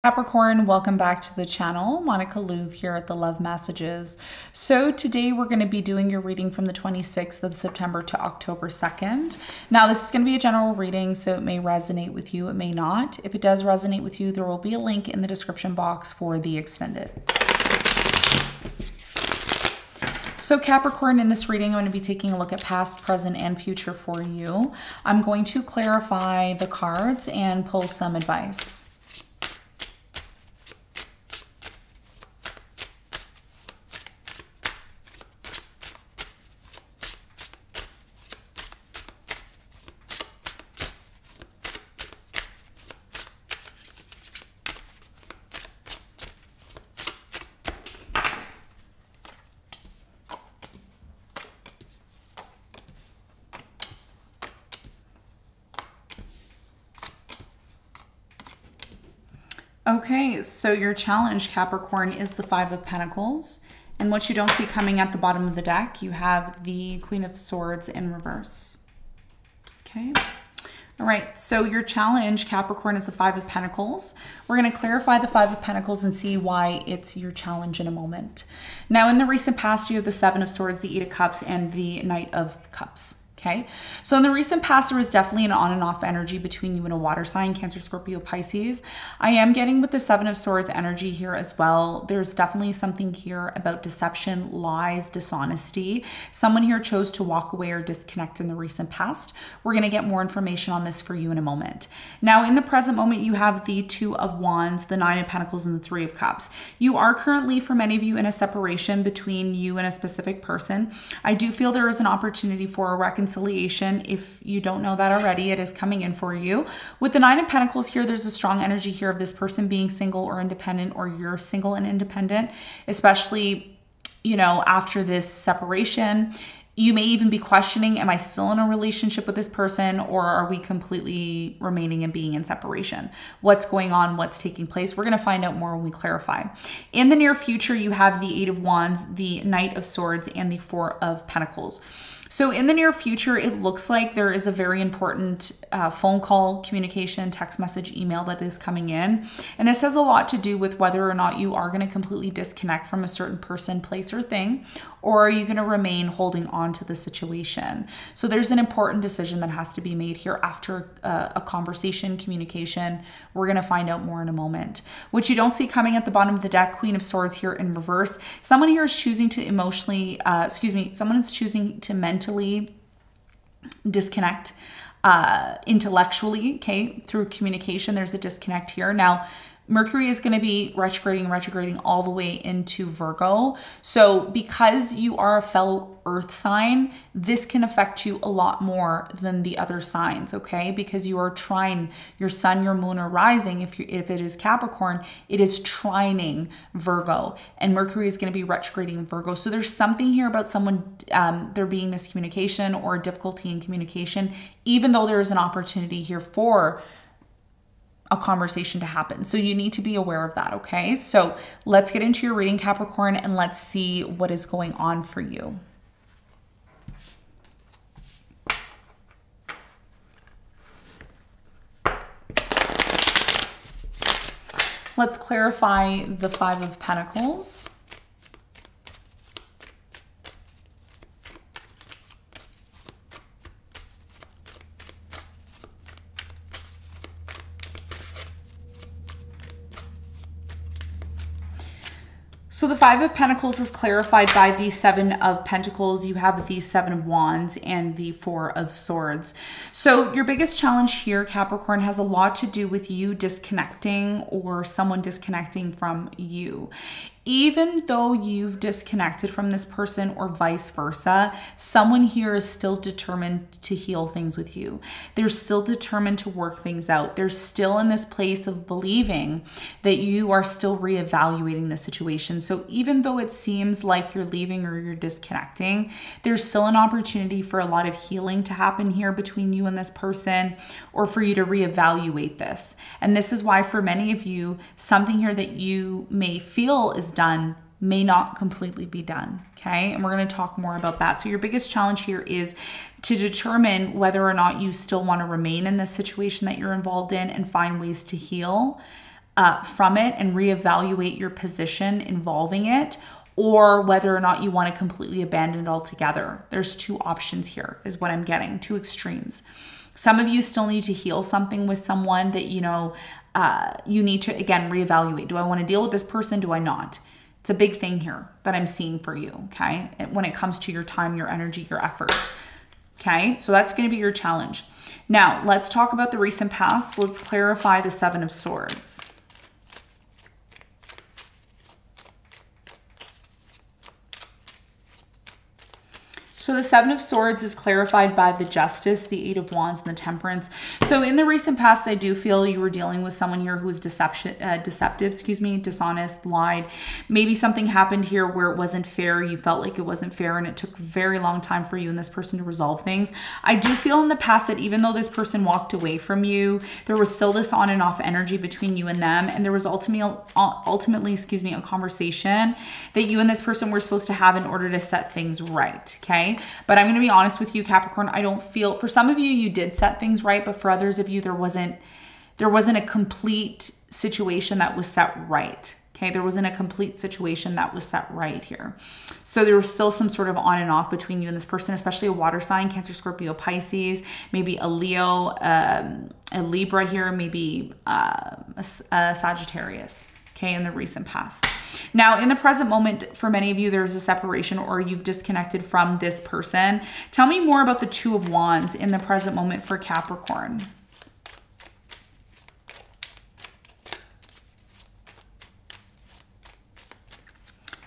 Capricorn, welcome back to the channel. Monica Louv here at the Love Messages. So today we're going to be doing your reading from the 26th of September to October 2nd. Now this is going to be a general reading, so it may resonate with you, it may not. If it does resonate with you, there will be a link in the description box for the extended. So Capricorn, in this reading, I'm going to be taking a look at past, present, and future for you. I'm going to clarify the cards and pull some advice. Okay, so your challenge, Capricorn, is the Five of Pentacles. And what you don't see coming at the bottom of the deck, you have the Queen of Swords in reverse. Okay. All right, so your challenge, Capricorn, is the Five of Pentacles. We're going to clarify the Five of Pentacles and see why it's your challenge in a moment. Now, in the recent past, you have the Seven of Swords, the Eight of Cups, and the Knight of Cups. Okay, so in the recent past, there was definitely an on and off energy between you and a water sign, Cancer, Scorpio, Pisces. I am getting with the Seven of Swords energy here as well. There's definitely something here about deception, lies, dishonesty. Someone here chose to walk away or disconnect in the recent past. We're going to get more information on this for you in a moment. Now, in the present moment, you have the Two of Wands, the Nine of Pentacles, and the Three of Cups. You are currently, for many of you, in a separation between you and a specific person. I do feel there is an opportunity for a reconciliation. If you don't know that already, it is coming in for you. With the Nine of Pentacles here, there's a strong energy here of this person being single or independent, or you're single and independent, especially, you know, after this separation. You may even be questioning, am I still in a relationship with this person, or are we completely remaining and being in separation? What's going on? What's taking place? We're going to find out more when we clarify. In the near future, you have the Eight of Wands, the Knight of Swords, and the Four of Pentacles. So in the near future, it looks like there is a very important phone call, communication, text message, email that is coming in. And this has a lot to do with whether or not you are going to completely disconnect from a certain person, place, or thing, or are you going to remain holding on to the situation? So there's an important decision that has to be made here after a conversation, communication. We're going to find out more in a moment. What you don't see coming at the bottom of the deck, Queen of Swords here in reverse. Someone here is choosing to someone is choosing to mentally disconnect intellectually, okay, through communication. There's a disconnect here. Now, Mercury is going to be retrograding all the way into Virgo. So because you are a fellow earth sign, this can affect you a lot more than the other signs, okay? Because you are trining your sun, your moon, or rising. If it is Capricorn, it is trining Virgo, and Mercury is going to be retrograding Virgo. So there's something here about someone, there being miscommunication or difficulty in communication, even though there is an opportunity here for a conversation to happen. So you need to be aware of that, okay? So let's get into your reading, Capricorn, and let's see what is going on for you. Let's clarify the Five of Pentacles. So the Five of Pentacles is clarified by the Seven of Pentacles. You have the Seven of Wands and the Four of Swords. So your biggest challenge here, Capricorn, has a lot to do with you disconnecting or someone disconnecting from you. Even though you've disconnected from this person or vice versa, someone here is still determined to heal things with you. They're still determined to work things out. They're still in this place of believing that you are still reevaluating the situation. So even though it seems like you're leaving or you're disconnecting, there's still an opportunity for a lot of healing to happen here between you and this person, or for you to reevaluate this. And this is why for many of you, something here that you may feel is done may not completely be done, okay? And we're going to talk more about that. So your biggest challenge here is to determine whether or not you still want to remain in this situation that you're involved in and find ways to heal from it and reevaluate your position involving it, or whether or not you want to completely abandon it altogether. There's two options here is what I'm getting, two extremes. Some of you still need to heal something with someone that, you know, you need to, again, reevaluate. Do I want to deal with this person? Do I not? It's a big thing here that I'm seeing for you, okay? When it comes to your time, your energy, your effort, okay? So that's going to be your challenge. Now, let's talk about the recent past. Let's clarify the Seven of Swords. So the Seven of Swords is clarified by the Justice, the Eight of Wands, and the Temperance. So in the recent past, I do feel you were dealing with someone here who was deceptive, dishonest, lied. Maybe something happened here where it wasn't fair. You felt like it wasn't fair, and it took a very long time for you and this person to resolve things. I do feel in the past that even though this person walked away from you, there was still this on and off energy between you and them, and there was ultimately, a conversation that you and this person were supposed to have in order to set things right, okay? But I'm going to be honest with you, Capricorn. I don't feel, for some of you, you did set things right, but for others of you, there wasn't a complete situation that was set right. Okay, there wasn't a complete situation that was set right here. So there was still some sort of on and off between you and this person, especially a water sign, Cancer, Scorpio, Pisces, maybe a Leo, a Libra here, maybe a Sagittarius. Okay, in the recent past. Now, in the present moment, for many of you, there's a separation or you've disconnected from this person. Tell me more about the Two of Wands in the present moment for Capricorn.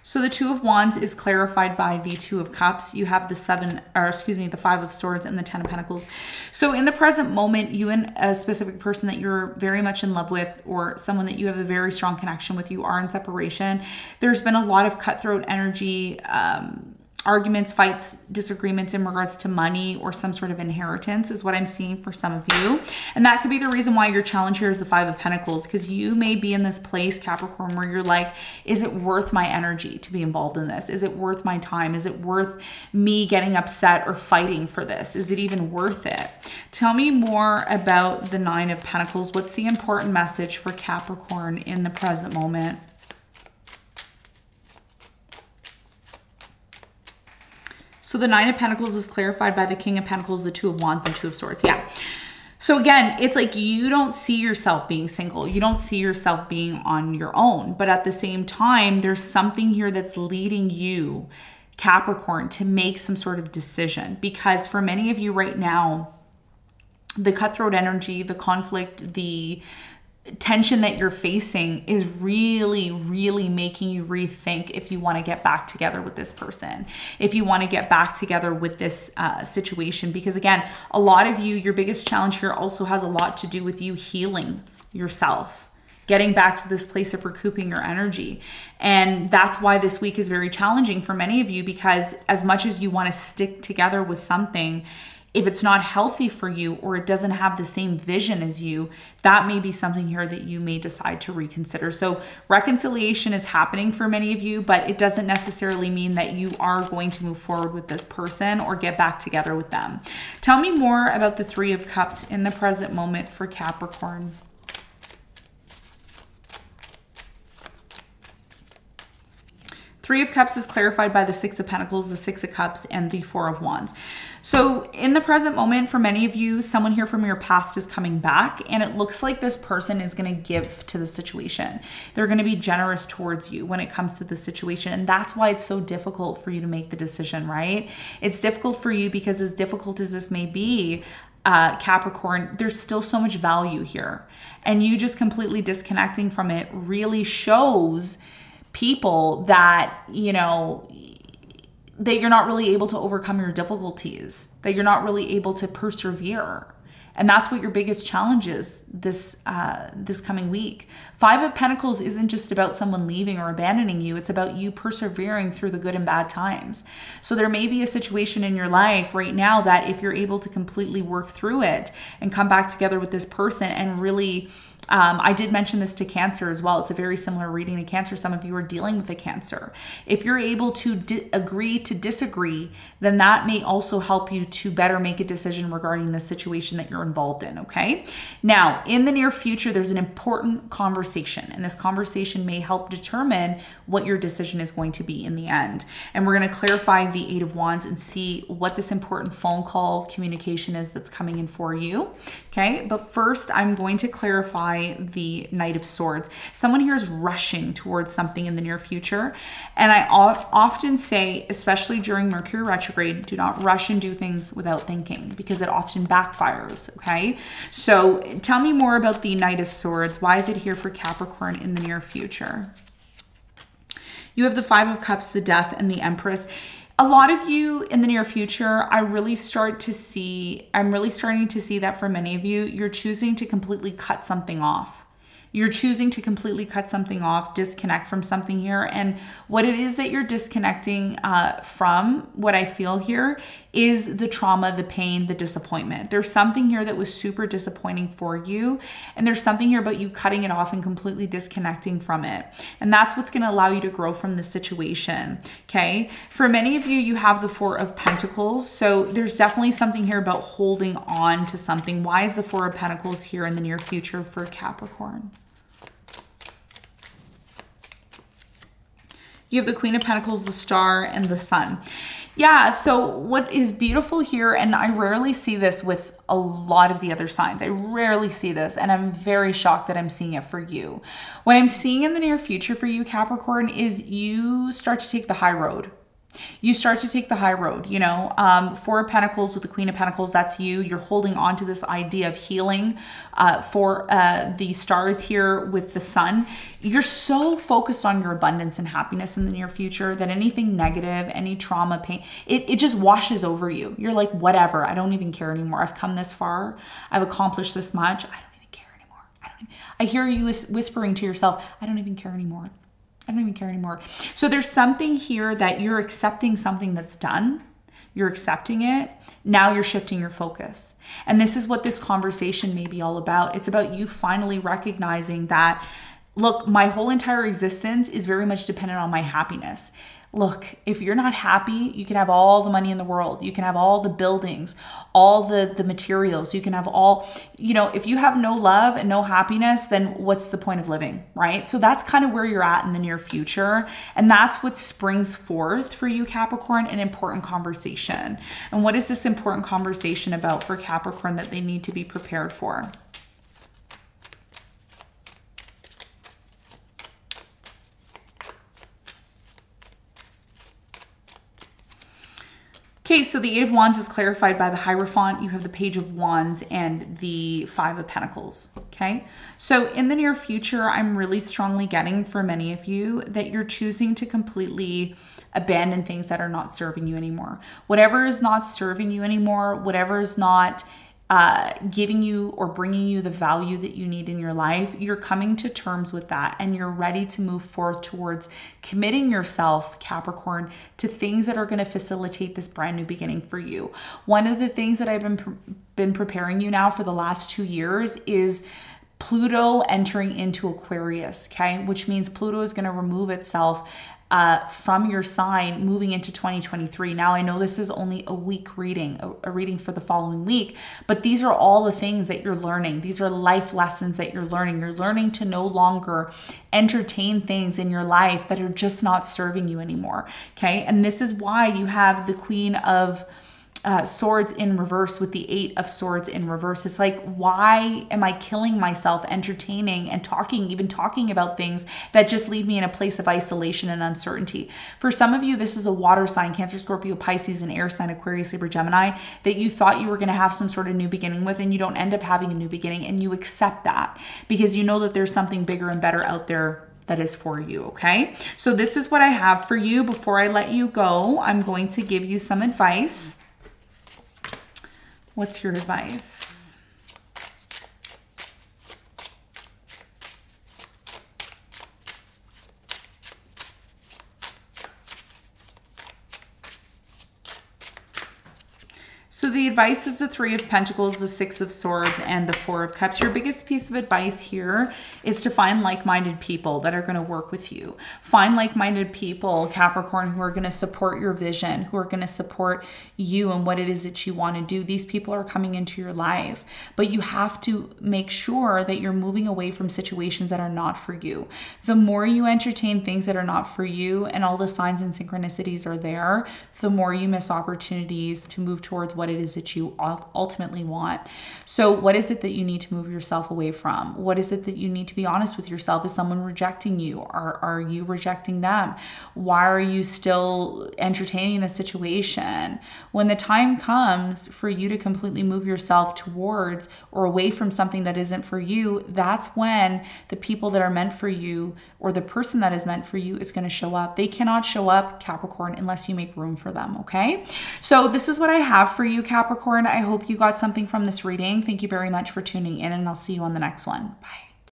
So the Two of Wands is clarified by the Two of Cups. You have the Five of Swords and the Ten of Pentacles. So in the present moment, you and a specific person that you're very much in love with, or someone that you have a very strong connection with, you are in separation. There's been a lot of cutthroat energy, arguments, fights, disagreements in regards to money or some sort of inheritance is what I'm seeing for some of you. And that could be the reason why your challenge here is the Five of Pentacles, because you may be in this place, Capricorn, where you're like, is it worth my energy to be involved in this? Is it worth my time? Is it worth me getting upset or fighting for this? Is it even worth it? Tell me more about the Nine of Pentacles. What's the important message for Capricorn in the present moment? So the Nine of Pentacles is clarified by the King of Pentacles, the Two of Wands, and Two of Swords. Yeah. So again, it's like you don't see yourself being single. You don't see yourself being on your own. But at the same time, there's something here that's leading you, Capricorn, to make some sort of decision. Because for many of you right now, the cutthroat energy, the conflict, the tension that you're facing is really, really making you rethink if you want to get back together with this person, if you want to get back together with this situation. Because again, a lot of you, your biggest challenge here also has a lot to do with you healing yourself, getting back to this place of recouping your energy. And that's why this week is very challenging for many of you, because as much as you want to stick together with something, if it's not healthy for you or it doesn't have the same vision as you, that may be something here that you may decide to reconsider. So reconciliation is happening for many of you, but it doesn't necessarily mean that you are going to move forward with this person or get back together with them. Tell me more about the Three of Cups in the present moment for Capricorn. Three of Cups is clarified by the Six of Pentacles, the Six of Cups, and the Four of Wands. So in the present moment, for many of you, someone here from your past is coming back, and it looks like this person is going to give to the situation. They're going to be generous towards you when it comes to the situation. And that's why it's so difficult for you to make the decision, right? It's difficult for you because as difficult as this may be, Capricorn, there's still so much value here. And you just completely disconnecting from it really shows people that, you know, that you're not really able to overcome your difficulties, that you're not really able to persevere. And that's what your biggest challenge is this coming week. Five of Pentacles isn't just about someone leaving or abandoning you. It's about you persevering through the good and bad times. So there may be a situation in your life right now that if you're able to completely work through it and come back together with this person and really I did mention this to Cancer as well. It's a very similar reading to Cancer. Some of you are dealing with a Cancer. If you're able to agree to disagree, then that may also help you to better make a decision regarding the situation that you're involved in, okay? Now, in the near future, there's an important conversation, and this conversation may help determine what your decision is going to be in the end. And we're going to clarify the Eight of Wands and see what this important phone call communication is that's coming in for you, okay? But first, I'm going to clarify the Knight of Swords. Someone here is rushing towards something in the near future. And I often say, especially during Mercury retrograde, do not rush and do things without thinking, because it often backfires, okay? So tell me more about the Knight of Swords. Why is it here for Capricorn in the near future? You have the Five of Cups, the Death, and the Empress. A lot of you in the near future, I'm really starting to see that for many of you, you're choosing to completely cut something off. You're choosing to completely cut something off, disconnect from something here. And what it is that you're disconnecting from, what I feel here, is the trauma, the pain, the disappointment. There's something here that was super disappointing for you. And there's something here about you cutting it off and completely disconnecting from it. And that's what's going to allow you to grow from this situation. Okay. For many of you, you have the Four of Pentacles. So there's definitely something here about holding on to something. Why is the Four of Pentacles here in the near future for Capricorn? You have the Queen of Pentacles, the Star, and the Sun. Yeah, so what is beautiful here, and I rarely see this with a lot of the other signs. I rarely see this, and I'm very shocked that I'm seeing it for you. What I'm seeing in the near future for you, Capricorn, is you start to take the high road. You start to take the high road, you know, Four of Pentacles with the Queen of Pentacles, that's you. You're holding on to this idea of healing. For the Stars here with the Sun, you're so focused on your abundance and happiness in the near future that anything negative, any trauma, pain, it just washes over you. You're like, whatever, I don't even care anymore. I've come this far. I've accomplished this much. I don't even care anymore. I hear you whispering to yourself, I don't even care anymore. I don't even care anymore. So there's something here that you're accepting something that's done. You're accepting it. Now you're shifting your focus. And this is what this conversation may be all about. It's about you finally recognizing that, look, my whole entire existence is very much dependent on my happiness. Look, if you're not happy, you can have all the money in the world. You can have all the buildings, all the materials. You can have all, you know, if you have no love and no happiness, then what's the point of living, right? So that's kind of where you're at in the near future. And that's what springs forth for you, Capricorn, an important conversation. And what is this important conversation about for Capricorn that they need to be prepared for? Okay, so the Eight of Wands is clarified by the Hierophant. You have the Page of Wands and the Five of Pentacles, okay? So in the near future, I'm really strongly getting for many of you that you're choosing to completely abandon things that are not serving you anymore. Whatever is not serving you anymore, whatever is not giving you or bringing you the value that you need in your life, you're coming to terms with that and you're ready to move forth towards committing yourself, Capricorn, to things that are going to facilitate this brand new beginning for you. One of the things that I've been preparing you now for the last 2 years is Pluto entering into Aquarius, okay? Which means Pluto is going to remove itself from your sign moving into 2023. Now, I know this is only a week reading, a reading for the following week, but these are all the things that you're learning. These are life lessons that you're learning. You're learning to no longer entertain things in your life that are just not serving you anymore, okay? And this is why you have the Queen of Swords in reverse with the Eight of Swords in reverse. It's like, why am I killing myself entertaining and even talking about things that just leave me in a place of isolation and uncertainty? For some of you, this is a water sign, Cancer, Scorpio, Pisces, and air sign, Aquarius, Libra, Gemini, that you thought you were going to have some sort of new beginning with, and you don't end up having a new beginning, and you accept that because you know that there's something bigger and better out there that is for you, okay? So this is what I have for you. Before I let you go, I'm going to give you some advice. What's your advice? So the advice is the Three of Pentacles, the Six of Swords, and the Four of Cups. Your biggest piece of advice here is to find like-minded people that are going to work with you. Find like-minded people, Capricorn, who are going to support your vision, who are going to support you and what it is that you want to do. These people are coming into your life, but you have to make sure that you're moving away from situations that are not for you. The more you entertain things that are not for you and all the signs and synchronicities are there, the more you miss opportunities to move towards what it is that you ultimately want. So what is it that you need to move yourself away from? What is it that you need to be honest with yourself? Is someone rejecting you? Are you rejecting them? Why are you still entertaining the situation? When the time comes for you to completely move yourself towards or away from something that isn't for you, that's when the people that are meant for you or the person that is meant for you is going to show up. They cannot show up, Capricorn, unless you make room for them, okay? So this is what I have for you, Capricorn. I hope you got something from this reading. Thank you very much for tuning in, and I'll see you on the next one. Bye.